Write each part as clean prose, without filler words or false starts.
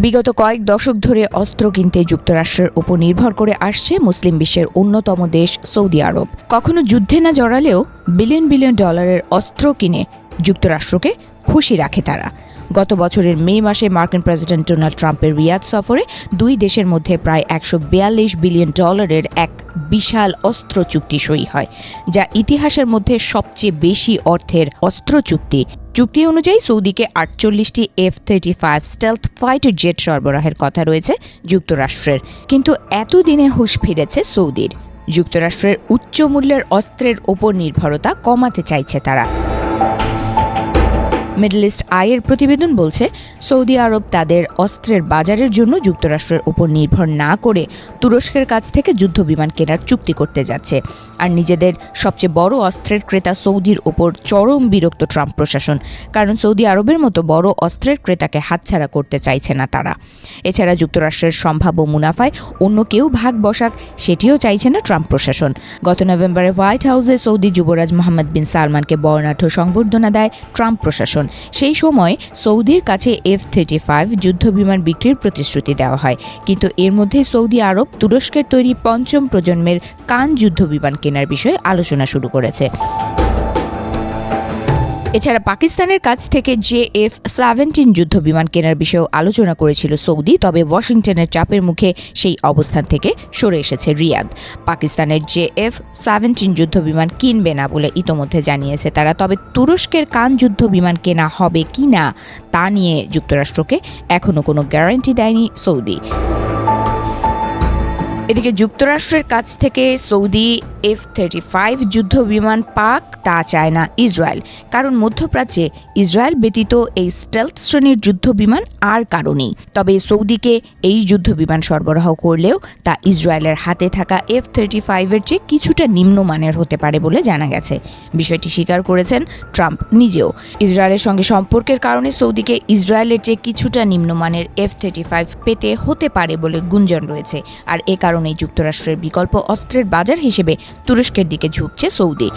বিগত কয়েক দশক ধরে অস্ত্র কিনতে যুক্তরাষ্ট্রের উপর নির্ভর করে আসছে মুসলিম বিশ্বের অন্যতম দেশ সৌদি আরব। কখনো যুদ্ধে না জড়ালেও বিলিয়ন বিলিয়ন ডলারের অস্ত্র কিনে যুক্তরাষ্ট্রকে খুশি রাখে তারা। গত বছরের মে মাসে মার্কিন প্রেসিডেন্ট ডোনাল্ড ট্রাম্পের রিয়াদ সফরে দুই দেশের মধ্যে প্রায় ১৪২ বিলিয়ন ডলারের এক বিশাল অস্ত্র চুক্তি সই হয়, যা ইতিহাসের মধ্যে সবচেয়ে বেশি অর্থের অস্ত্র চুক্তি। চুক্তি অনুযায়ী সৌদিকে ৪৮টি F-35 স্টেলথ ফাইটার জেট সরবরাহের কথা রয়েছে যুক্তরাষ্ট্রের। কিন্তু এতদিনে হুঁশ ফিরেছে সৌদির। যুক্তরাষ্ট্রের উচ্চ মূল্যের অস্ত্রের ওপর নির্ভরতা কমাতে চাইছে তারা। মিডল ইস্ট আইয়ের প্রতিবেদন বলছে, সৌদি আরব তাদের অস্ত্রের বাজারের জন্য যুক্তরাষ্ট্রের উপর নির্ভর না করে তুরস্কের কাছ থেকে যুদ্ধবিমান কেনার চুক্তি করতে যাচ্ছে। আর নিজেদের সবচেয়ে বড় অস্ত্রের ক্রেতা সৌদির ওপর চরম বিরক্ত ট্রাম্প প্রশাসন, কারণ সৌদি আরবের মতো বড় অস্ত্রের ক্রেতাকে হাতছাড়া করতে চাইছে না তারা। এছাড়া যুক্তরাষ্ট্রের সম্ভাব্য মুনাফায় অন্য কেউ ভাগ বসাক, সেটিও চাইছে না ট্রাম্প প্রশাসন। গত নভেম্বরে হোয়াইট হাউসে সৌদি যুবরাজ মোহাম্মদ বিন সালমানকে বর্ণাঢ্য সংবর্ধনা দেয় ট্রাম্প প্রশাসন। সেই সময় সৌদির কাছে F-35 যুদ্ধবিমান বিক্রির প্রতিশ্রুতি দেওয়া হয়, কিন্তু এর মধ্যে সৌদি আরব তুরস্কের তৈরি পঞ্চম প্রজন্মের কান যুদ্ধবিমান কেনার বিষয়ে আলোচনা শুরু করেছে। এছাড়া পাকিস্তানের কাছ থেকে F-17 যুদ্ধবিমান কেনার বিষয়েও আলোচনা করেছিল সৌদি, তবে ওয়াশিংটনের চাপের মুখে সেই অবস্থান থেকে সরে এসেছে রিয়াদ। পাকিস্তানের F-17 যুদ্ধবিমান কিনবে না বলে ইতোমধ্যে জানিয়েছে তারা, তবে তুরস্কের কান যুদ্ধবিমান কেনা হবে কি না তা নিয়ে যুক্তরাষ্ট্রকে এখনও কোনো গ্যারান্টি দেয়নি সৌদি। এদিকে যুক্তরাষ্ট্রের কাছ থেকে সৌদি F-35 যুদ্ধবিমান পাক তা চায় না ইসরায়েল, কারণ মধ্যপ্রাচ্যে ইসরায়েল ব্যতীত এই স্টেলথ শ্রেণীর যুদ্ধবিমান আর কারণেই। তবে সৌদিকে এই যুদ্ধবিমান সরবরাহ করলেও তা ইসরায়েলের হাতে থাকা F-35-এর চেয়ে কিছুটা নিম্নমানের হতে পারে বলে জানা গেছে। বিষয়টি স্বীকার করেছেন ট্রাম্প নিজেও। ইসরায়েলের সঙ্গে সম্পর্কের কারণে সৌদিকে ইসরায়েলের চেয়ে কিছুটা নিম্নমানের F-35 পেতে হতে পারে বলে গুঞ্জন রয়েছে। আর এ কারণেই যুক্তরাষ্ট্রের বিকল্প অস্ত্রের বাজার হিসেবে তুরস্কের দিকে ঝুঁকছে সৌদি।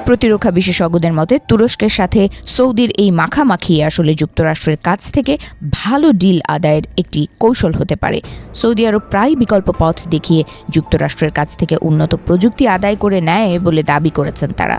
প্রতিরক্ষা বিশেষজ্ঞদের মতে তুরস্কের সাথে সৌদির এই মাখামাখি আসলে যুক্তরাষ্ট্রের কাছ থেকে ভালো ডিল আদায়ের একটি কৌশল হতে পারে। সৌদি আরব প্রায় বিকল্প পথ দেখিয়ে যুক্তরাষ্ট্রের কাছ থেকে উন্নত প্রযুক্তি আদায় করে নেয় বলে দাবি করেছেন তারা।